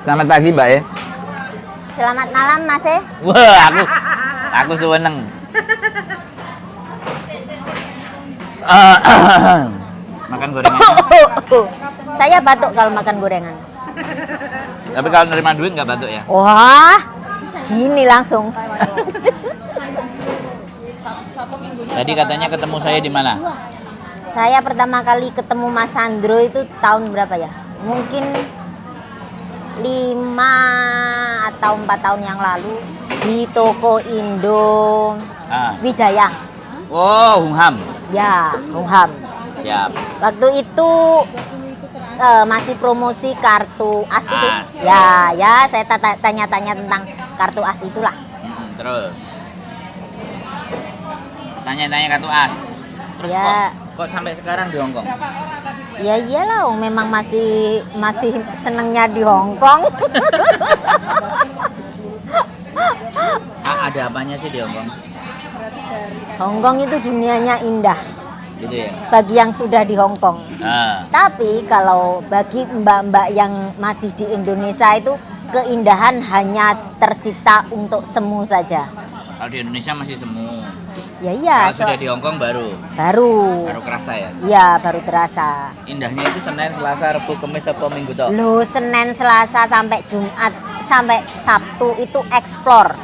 Selamat pagi Mbak ya. Selamat malam Mas. Wah, aku seneng. Makan gorengan. Saya batuk kalau makan gorengan. Tapi kalau nerima duit nggak batuk ya? Wah, gini langsung. Tadi katanya ketemu saya di mana? Saya pertama kali ketemu Mas Sandro itu tahun berapa ya? Mungkin 5 atau 4 tahun yang lalu di toko Indo Wijaya. Oh, Hungham. Ya, Hungham. Siap. Waktu itu masih promosi kartu as itu. As. Ya, saya tanya-tanya tentang kartu as itulah. Terus tanya-tanya kartu as. Terus Ya. kok sampai sekarang di Hongkong? Ya iyalah, memang masih senengnya di Hongkong. Ada apanya sih di Hongkong? Hongkong itu dunianya indah Gitu ya. bagi yang sudah di Hongkong. Tapi kalau bagi mbak-mbak yang masih di Indonesia itu keindahan hanya tercipta untuk semu saja. Kalau di Indonesia masih semu. Ya iya. Kalau sudah di Hongkong baru kerasa ya. Iya, baru terasa. Indahnya itu Senin, Selasa, Rabu, Kamis, Sabtu, Minggu toh. Loh, Senin, Selasa sampai Jumat sampai Sabtu itu explore.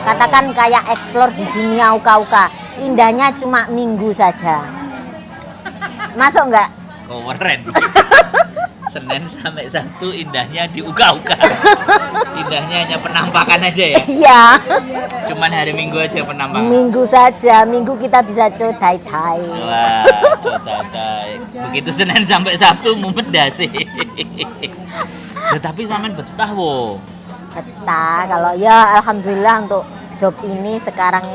Katakan kayak explore di dunia uka-uka. Indahnya cuma Minggu saja. Masuk nggak? Keren. Senin sampai Sabtu indahnya di uka-uka. Indahnya hanya penampakan aja ya. Iya. Cuman hari Minggu aja penampakan. Minggu saja. Minggu kita bisa codai-tai. Wah, codai. Begitu Senin sampai Sabtu mumet dah sih. Ya, tapi sampean betah wo. Betah kalau ya alhamdulillah untuk job ini sekarang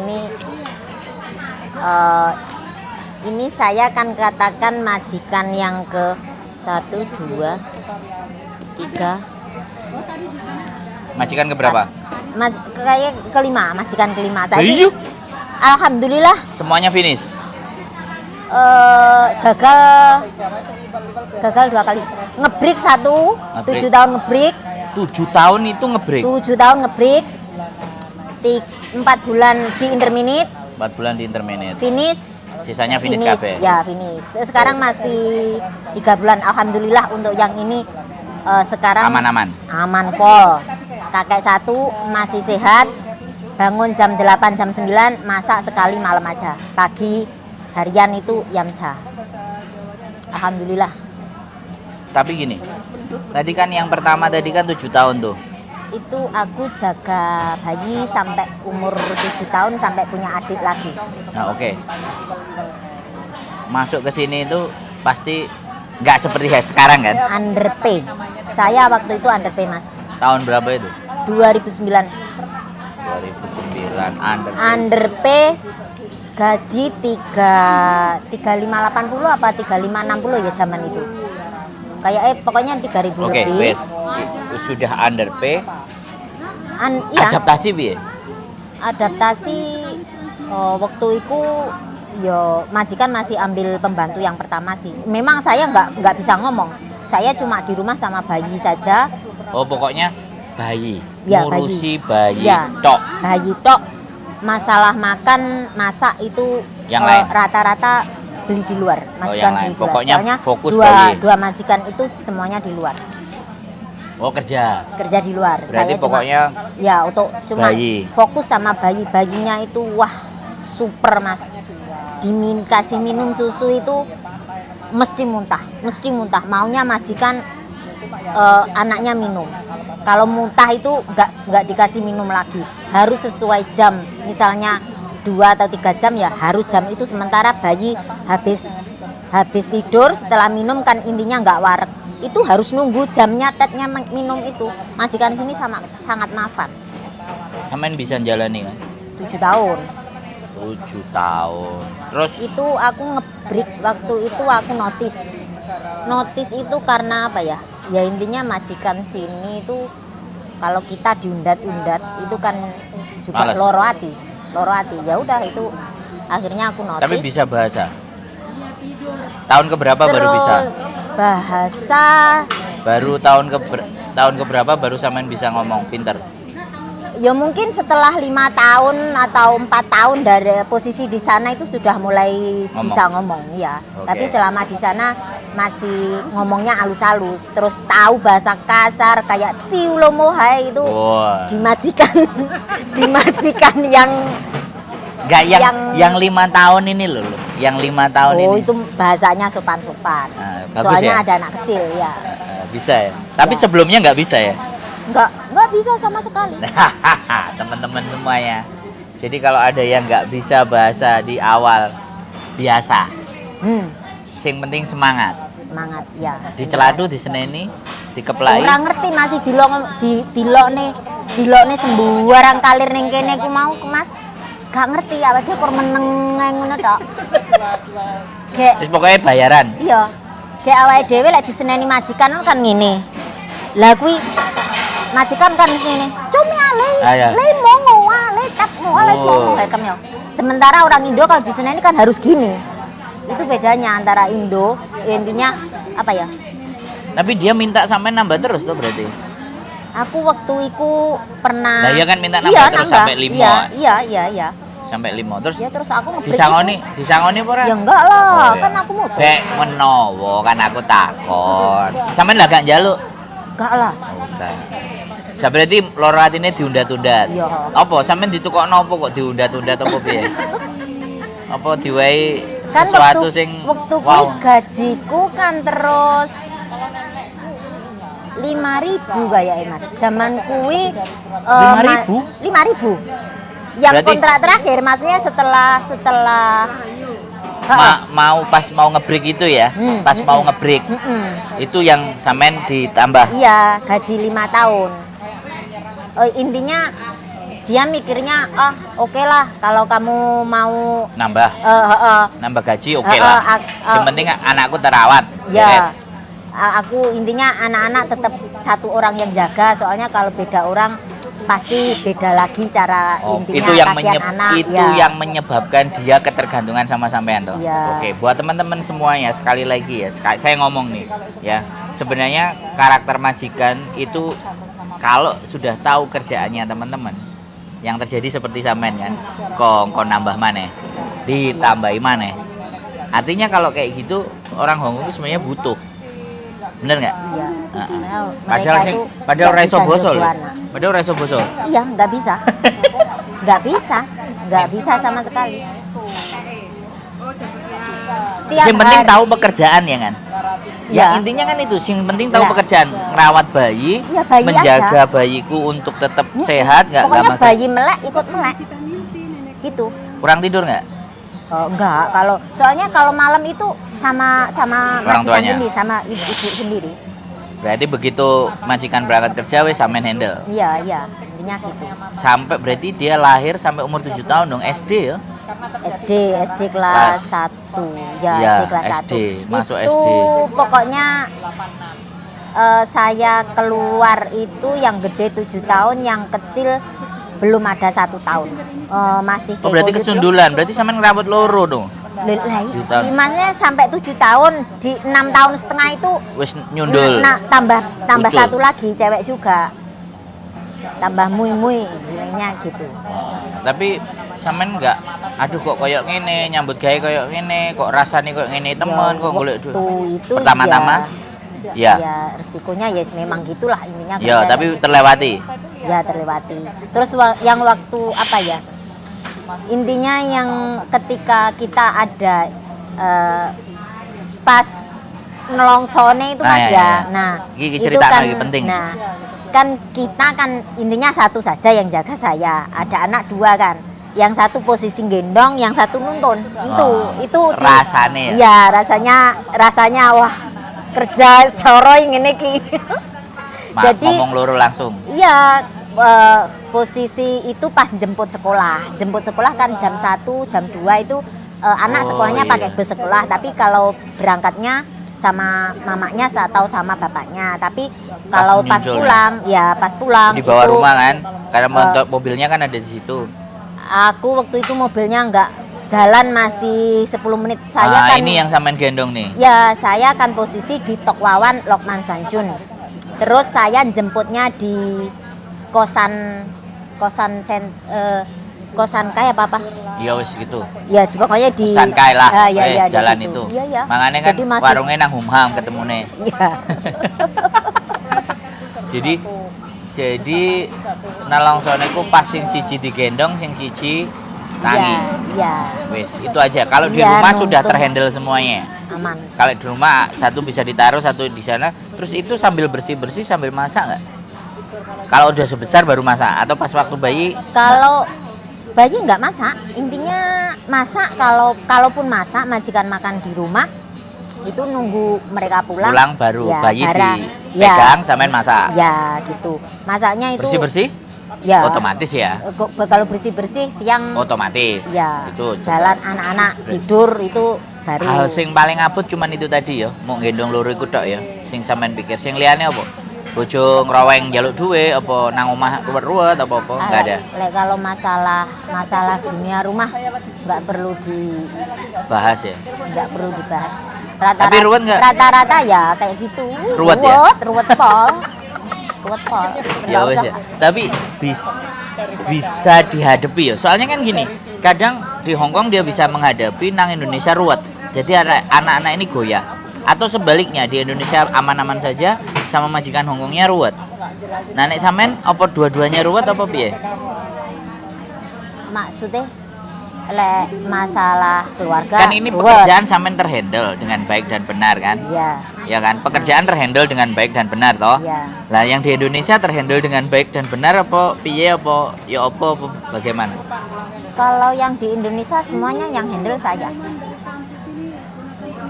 ini saya kan katakan majikan yang ke 1, 2, 3. Majikan keberapa? Kayak kelima, majikan kelima saya. Iya. Alhamdulillah Semuanya finish. gagal 2 kali. Ngebreak 1, 7 tahun ngebreak. 7 tahun itu ngebreak. 7 tahun ngebreak. 4 bulan di interminate. 4 bulan di interminate. Finish. Sisanya finish kabeh. Ya, finish. Terus sekarang masih 3 bulan. Alhamdulillah untuk yang ini sekarang Aman-aman. Aman pol. Kakek 1 masih sehat. Bangun jam 8, jam 9, masak sekali malam aja. Pagi harian itu yamcha. Alhamdulillah. Tapi gini. Tadi kan yang pertama tadi kan 7 tahun tuh. Itu aku jaga bayi sampai umur 7 tahun sampai punya adik lagi. Nah, oke. Masuk ke sini itu pasti nggak seperti kayak sekarang kan? Under pay. Saya waktu itu under pay, Mas. Tahun berapa itu? 2009. 2009 under. Under pay gaji 3580 apa 3560 ya zaman itu. Kayak pokoknya 3.000 Oke, lebih. wes. Sudah under pay. Iya. Adaptasi piye? Adaptasi waktu itu yo majikan masih ambil pembantu yang pertama sih. Memang saya nggak bisa ngomong. Saya cuma di rumah sama bayi saja. Oh, pokoknya bayi. Ya, Ngurusi bayi Ya, tok. bayi tok. Masalah makan, masak itu Yang lain? rata-rata beli di luar. Majikan yang lain. beli di luar. Pokoknya Soalnya fokus bayi. dua majikan itu semuanya di luar. Oh, kerja. Kerja di luar. Berarti Saya pokoknya ya untuk cuma bayi. fokus sama bayinya itu wah super Mas. Kasih minum susu itu mesti muntah. Maunya majikan anaknya minum. Kalau muntah itu nggak dikasih minum lagi. Harus sesuai jam. Misalnya 2 atau 3 jam ya harus jam itu. Sementara bayi habis tidur setelah minum kan intinya nggak wareg. Itu harus nunggu jamnya tetnya minum itu. Majikan sini sangat maafan. Kamen bisa jalani kan? 7 tahun. 7 tahun. Terus Itu aku ngebreak waktu itu aku notice itu karena apa ya? Ya intinya majikan sini itu kalau kita diundat-undat itu kan juga Males. loro hati. Ya udah itu akhirnya aku notice. tapi bisa bahasa. Tahun keberapa baru bisa? Bahasa Baru tahun tahun keberapa baru sampean bisa ngomong pinter? Ya mungkin setelah 5 tahun atau 4 tahun dari posisi di sana itu sudah mulai Ngomong. bisa ngomong ya. Oke. Tapi selama di sana masih ngomongnya halus-halus, terus tahu bahasa kasar kayak tiulomohai itu Wah. dimajikan dimajikan yang Enggak yang 5 tahun ini loh. Yang 5 tahun ini. itu bahasanya sopan-sopan. Nah, bagus Soalnya ya? ada anak kecil ya. Bisa ya. Tapi Ya. sebelumnya nggak bisa ya. Nggak bisa sama sekali. Teman-teman semuanya. Jadi kalau ada yang nggak bisa bahasa di awal biasa. Sing penting semangat. Semangat ya. Diceladu, diseneni, dikeplai. Orang ngerti masih dilokne sembarang kalir ning kene ku mau Mas. Gak ngerti awake dhewe kur meneng ngono tok. Gek Terus pokoknya bayaran. iya. Gek awake dhewe lek diseneni majikan kan ngene. Lah kuwi majikan kan ngene. Cumi ale. Ah, ya. Le mongo ale tapmu ale Oh. mongo hekem yo. Sementara orang Indo kalau diseneni kan harus gini. Itu bedanya antara Indo, intinya apa ya? Tapi dia minta sampai nambah terus tuh berarti. Aku waktu itu pernah. Nah, iya kan minta nambah terus sampai 5. Iya. Sampai 5 terus. Ya terus aku ngebreak Disangoni apa ora? Ya enggak lah, Oh, iya. kan aku mutu. Dek menowo kan aku takon. Sampeyan lah gak njaluk. Enggak lah. Oke. Sa berarti loro atine diundat-undat. Iya. Apa sampean ditukokno apa kok diundat-undat apa piye? Apa diwehi Kan sesuatu waktu sing kuwi gajiku kan terus 5.000 kayaknya Mas. Zaman kuwi 5.000? 5.000. Yang Berarti kontrak terakhir maksudnya setelah mau pas mau ngebreak itu ya. Pas mau ngebreak. Itu yang sampean ditambah. Iya, gaji 5 tahun. Intinya dia mikirnya, oke lah kalau kamu mau Nambah nambah gaji oke lah. Yang penting anakku terawat. ya. Beres. Aku intinya anak-anak tetap satu orang yang jaga, soalnya kalau beda orang pasti beda lagi cara intinya itu yang kasihan anak. itu ya. yang menyebabkan dia ketergantungan sama sampean toh. Iya. Oke, buat teman-teman semuanya sekali lagi ya, saya ngomong nih ya. Sebenarnya karakter majikan itu kalau sudah tahu kerjaannya teman-teman, yang terjadi seperti sampean kan, kok nambah maneh, ditambahi maneh. Artinya kalau kayak gitu orang Hongkong itu sebenarnya butuh. Bener nggak? Iya. Padahal reso boso loh. Padahal reso boso. Iya, nggak bisa. nggak bisa sama sekali. Yang penting tahu pekerjaan ya kan. Iya. Ya intinya kan itu, yang penting tahu Iya. pekerjaan, ngerawat bayi, Iya, bayi menjaga bayiku untuk tetap sehat, nggak Pokoknya masalah. bayi melek ikut melek. Gitu. Kurang tidur nggak? Oh, enggak, soalnya kalau malam itu sama Orang majikan tuanya? sendiri, sama ibu sendiri. Berarti begitu majikan berangkat kerja wes sampean handle. Iya, intinya gitu. Sampai berarti dia lahir sampai umur 7 tahun dong, SD ya? SD kelas 1. Ya, Iya, SD kelas 1. SD, masuk itu SD. pokoknya saya keluar itu yang gede 7 tahun, yang kecil belum ada 1 tahun. Masih Oh berarti kayak gitu. kesundulan, berarti sampean ngerawat loro dong. Lah, maksudnya sampai 7 tahun, di 6 tahun setengah itu Wes nyundul. Nah, tambah Ucul. satu lagi cewek juga. Tambah mui bilangnya gitu. Tapi sampean nggak, aduh kok koyok ngene, nyambut gawe koyok ngene, kok rasane koyok ngene temen, kok golek duit. Waktu itu Pertama-tama ya ya. resikonya ya memang gitulah intinya. Ya, kerja tapi kayak gitu. terlewati. Ya terlewati. Terus yang waktu apa ya? Intinya yang ketika kita ada pas nelongsone itu Nah, Mas ya, ya. ya. Nah, Iki itu cerita kan lagi penting. Nah, kan kita kan intinya satu saja yang jaga saya. Ada anak 2 kan. Yang satu posisi gendong, yang satu nuntun. Itu rasane ya? Iya, rasanya wah, kerja soroy ngene ki. Jadi ngomong loro langsung. iya, posisi itu pas jemput sekolah. Jemput sekolah kan jam 1, jam 2 itu anak sekolahnya iya. pakai bus sekolah, tapi kalau berangkatnya sama mamanya atau sama bapaknya. Tapi kalau pas nyusul, pulang, ya pas pulang Di bawah itu, rumah kan, karena mobilnya kan ada di situ. aku waktu itu mobilnya nggak jalan, masih 10 menit. Saya kan ini yang sampean gendong nih. ya, saya kan posisi di Tok Wawan Lokman Sanjun. Terus saya jemputnya di kosan kayak apa? Ya wis gitu. Ya, pokoknya di Sankai lah, ya, di jalan situ. itu. Iya, ya. Makanya kan Jadi masih- warungnya nang Humham ketemune. Iya. Jadi nalongsone ku pas sing siji digendong, sing siji tangi. Iya. Wis, itu aja. Kalau di Iya, rumah sudah nuntun. terhandle semuanya. Aman. Kalau di rumah satu bisa ditaruh, satu di sana. Terus itu sambil bersih-bersih sambil masak nggak? Kalau udah sebesar baru masak atau pas waktu bayi? Kalau bayi nggak masak, intinya masak kalaupun masak majikan makan di rumah itu nunggu mereka pulang Baru ya, bayi barang. dipegang sampean masak. Ya gitu. Masaknya itu Bersih-bersih? ya. Otomatis ya. Kalau bersih-bersih siang Otomatis. ya. Itu Jalan anak-anak tidur itu baru. hal sing paling abot cuman itu tadi ya, mau gendong loro iku tok ya. Sing sampean pikir sing liyane apa? Bojo ngroweng njaluk duwe apa nang omah ruwet-ruwet apa-apa? Enggak ada. Kalau masalah dunia rumah nggak perlu Bahas ya. nggak perlu dibahas. Tapi ruwet nggak? Rata-rata ya kayak gitu. Ruwet ya? Ruwet pol. Ruwet pol. Ya wis ya. Tapi bisa dihadapi ya. Soalnya kan gini, kadang di Hong Kong dia bisa menghadapi, nang Indonesia ruwet. Jadi anak-anak ini goyah. Atau sebaliknya di Indonesia aman-aman saja, sama majikan Hong Kongnya ruwet. Nah nek sampean apa dua-duanya ruwet apa piye? Maksudnya masalah keluarga Kan ini ruwet. pekerjaan sampean terhandle dengan baik dan benar kan? Iya. Ya kan? Pekerjaan terhandle dengan baik dan benar toh? Iya. Lah yang di Indonesia terhandle dengan baik dan benar apa piye apa ya apa bagaimana? Kalau yang di Indonesia semuanya yang handle saya.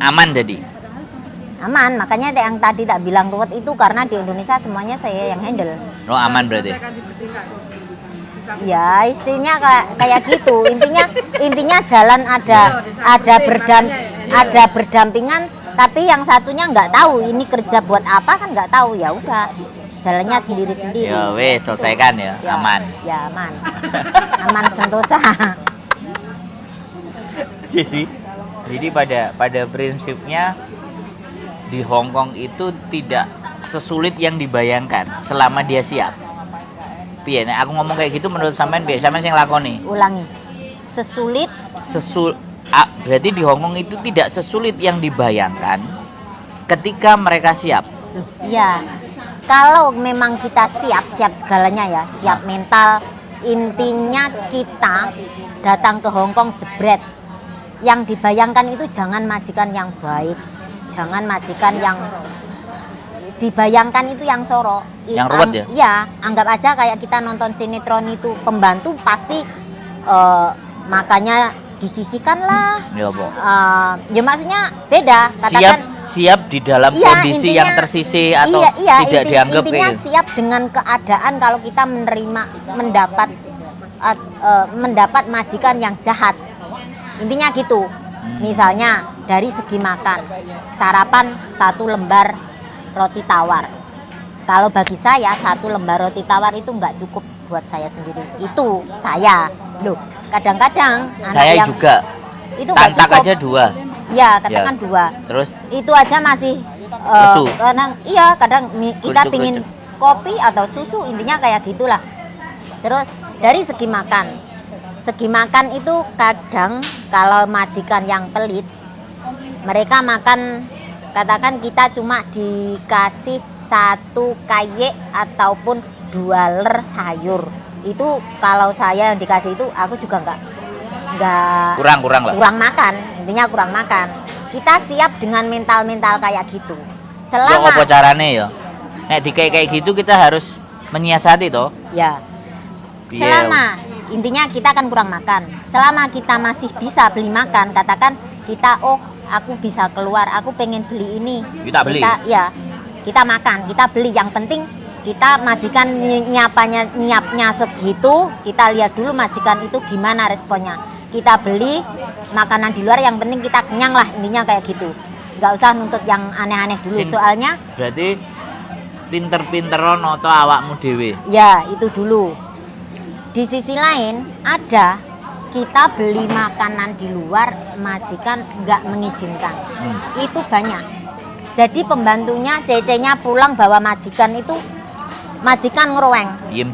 Aman jadi. Aman, makanya yang tadi tak bilang ruwet itu karena di Indonesia semuanya saya yang handle. Oh aman berarti. Ya istrinya kayak gitu. Intinya jalan ada berdampingan, tapi yang satunya nggak tahu ini kerja buat apa kan nggak tahu, ya udah jalannya sendiri-sendiri. Ya wes selesaikan ya, aman. Ya aman. Aman sentosa. Jadi pada prinsipnya di Hong Kong itu tidak sesulit yang dibayangkan selama dia siap. Piye nek aku ngomong kayak gitu menurut sampean piye? Sampean sing lakoni. Ulangi. Sesulit Berarti di Hong Kong itu tidak sesulit yang dibayangkan ketika mereka siap. Iya. Kalau memang kita siap segalanya ya, siap mental. Intinya kita datang ke Hong Kong jebret. Yang dibayangkan itu jangan majikan yang baik, jangan majikan yang dibayangkan itu yang soro. Yang ruwet ya? Iya, anggap aja kayak kita nonton sinetron itu, pembantu pasti makannya disisihkan lah. Ya apa? Ya maksudnya beda. Katakan Siap di dalam iya, kondisi intinya, yang tersisih atau iya, tidak dianggap intinya kayak gitu. siap dengan keadaan kalau kita mendapat majikan yang jahat. Intinya gitu. Misalnya dari segi makan, sarapan 1 lembar roti tawar. Kalau bagi saya 1 lembar roti tawar itu nggak cukup buat saya sendiri. Itu saya. Loh, kadang-kadang anak Saya yang juga itu nggak tantak cukup. aja 2. Iya, katakan 2. Terus Itu aja masih Lesu. kadang kita Kucuk-kucuk. pingin kopi atau susu, intinya kayak gitulah. Terus dari segi makan itu kadang kalau majikan yang pelit, mereka makan, katakan kita cuma dikasih 1 kayek ataupun 2 ler sayur. Itu kalau saya yang dikasih itu aku juga nggak kurang lah. kurang makan, intinya kurang makan. Kita siap dengan mental kayak gitu. Ya Selama apa carane ya? Nek kayak gitu kita harus menyiasati toh. ya Piye? selama intinya kita kan kurang makan. Selama kita masih bisa beli makan, katakan kita aku bisa keluar, aku pengen beli ini. Kita beli? Kita makan, kita beli. Yang penting kita majikan nyiapnya segitu, kita lihat dulu majikan itu gimana responnya. Kita beli makanan di luar, yang penting kita kenyang lah, intinya kayak gitu. Nggak usah nuntut yang aneh-aneh dulu, soalnya Berarti pinter-pinteron atau awakmu dhewe. ya itu dulu. Di sisi lain ada kita beli makanan di luar, majikan nggak mengizinkan. Itu banyak. Jadi pembantunya, cece-nya pulang bawa majikan itu, majikan ngeroweng. Yim.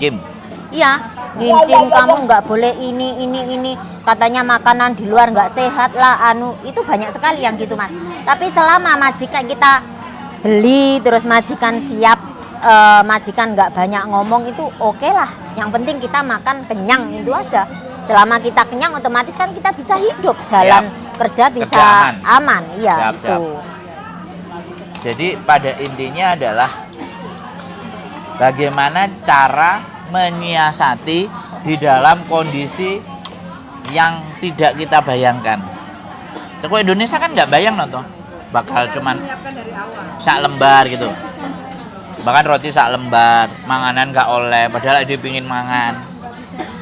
Iya, ngincim kamu nggak boleh ini. Katanya makanan di luar nggak sehat lah, itu banyak sekali yang gitu mas. Tapi selama majikan kita beli, terus majikan siap, majikan nggak banyak ngomong itu oke lah. Yang penting kita makan kenyang itu aja. Selama kita kenyang otomatis kan kita bisa hidup, jalan kerja bisa Kerja aman. Iya Siap. itu. Jadi pada intinya adalah bagaimana cara menyiasati di dalam kondisi yang tidak kita bayangkan. Teko Indonesia kan nggak bayang nonton, bakal cuman sak lembar gitu. Bahkan roti sak lembar, manganan nggak oleh, padahal dia pingin mangan.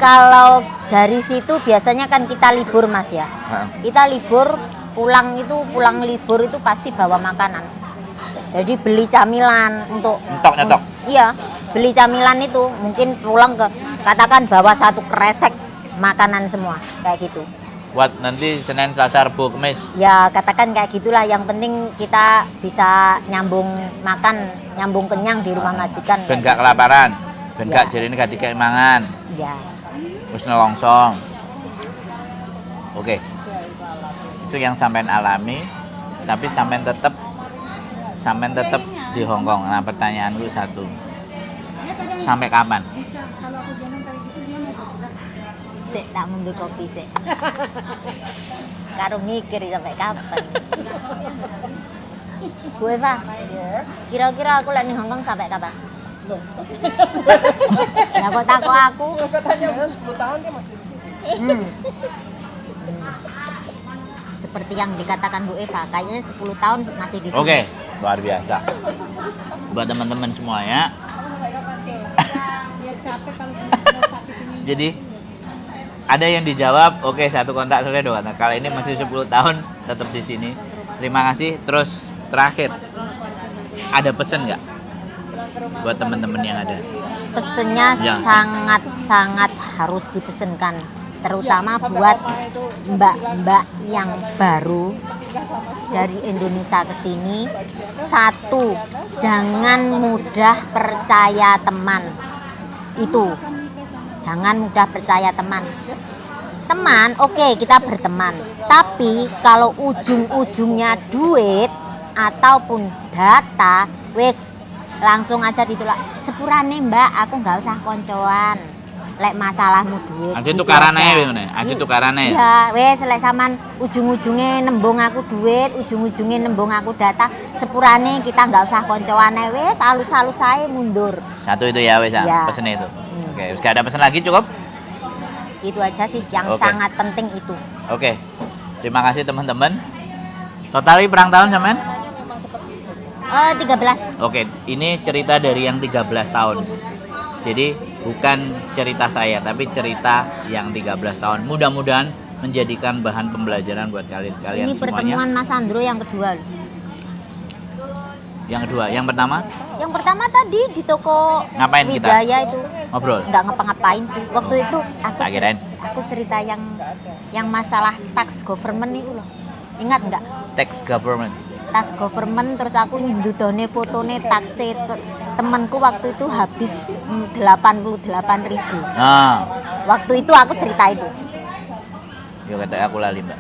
Kalau dari situ biasanya kan kita libur mas ya. Kita libur pulang libur itu pasti bawa makanan. Jadi beli camilan untuk Nyetok. Iya, beli camilan itu mungkin pulang katakan bawa 1 kresek makanan semua kayak gitu. Buat nanti Senin, Selasa, Rabu, Kamis. Ya katakan kayak gitulah. Yang penting kita bisa nyambung makan, nyambung kenyang di rumah majikan. Ben gak kelaparan, ben Ya. gak jadi gak dikek mangan. Ya. Terus nelongsong. Oke. Itu yang sampean alami, tapi sampean tetap di Hong Kong. Nah, pertanyaanku satu. Sampai kapan? Sik tak ngombe kopi sik. Karo mikir sampai kapan. Bu Eva, kira-kira aku lagi di Hong Kong sampai kapan? Nah kok takut aku? Katanya udah 10 tahun dia masih di sini. Seperti yang dikatakan Bu Eva, kayaknya 10 tahun masih di sini. Oke, luar biasa. Buat teman-teman semua ya. Jadi ada yang dijawab, oke, 1 kontak selesai doang. Nah, kali ini masih 10 tahun tetap di sini. Terima kasih. Terus terakhir, ada pesan nggak buat teman-teman yang ada? Pesennya Ya. sangat-sangat harus dipesenkan, terutama buat mbak-mbak yang baru dari Indonesia ke sini. 1, jangan mudah percaya teman. Itu, jangan mudah percaya teman. Teman, oke, kita berteman. Tapi kalau ujung-ujungnya duit ataupun data, wis langsung aja ditolak. Sepurane mbak, aku nggak usah koncoan. Lek masalahmu duit. Aja gitu tukaran aja. aja ngene. Aja tukaran aja. Ya, wes lek sampean ujung-ujungnya nembung aku duit, ujung-ujungnya nembung aku data, sepurane kita nggak usah koncoan ae, wes halus-halus ae mundur. Satu itu ya wes Ya. pesennya itu. Oke, wis gak ada pesan lagi cukup? Itu aja sih yang Oke. sangat penting itu. Oke. Terima kasih teman-teman. Total berapa tahun sampean? 13. Oke, ini cerita dari yang 13 tahun. Jadi bukan cerita saya, tapi cerita yang 13 tahun. Mudah-mudahan menjadikan bahan pembelajaran buat kalian Ini semuanya. pertemuan Mas Andro yang kedua. Yang kedua, yang pertama Yang pertama tadi di toko Ngapain kita? Wijaya itu ngobrol. nggak ngapa-ngapain sih. Waktu itu Tak kirain. aku cerita yang masalah tax government itu loh. Ingat nggak? Tax government. Tas government, terus aku ndudone fotone taksi temanku waktu itu habis 88.000. Nah, Waktu itu aku cerita itu. yuk kata aku lali mbak.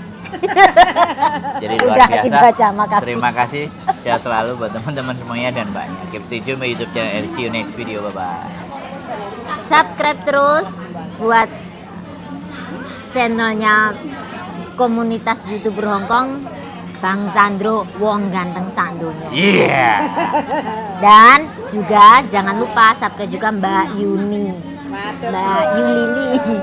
Jadi luar Udah, biasa. itu aja, makasih. Terima kasih. Sehat selalu buat teman-teman semuanya dan banyak. Keep stay tune di YouTube channel. See you next video. Bye bye. Subscribe terus buat channelnya komunitas YouTuber Hongkong Bang Sandro Wong Ganteng Sandonya. Iya. Dan juga jangan lupa subscribe juga Mbak Yuni, Mbak Yulili.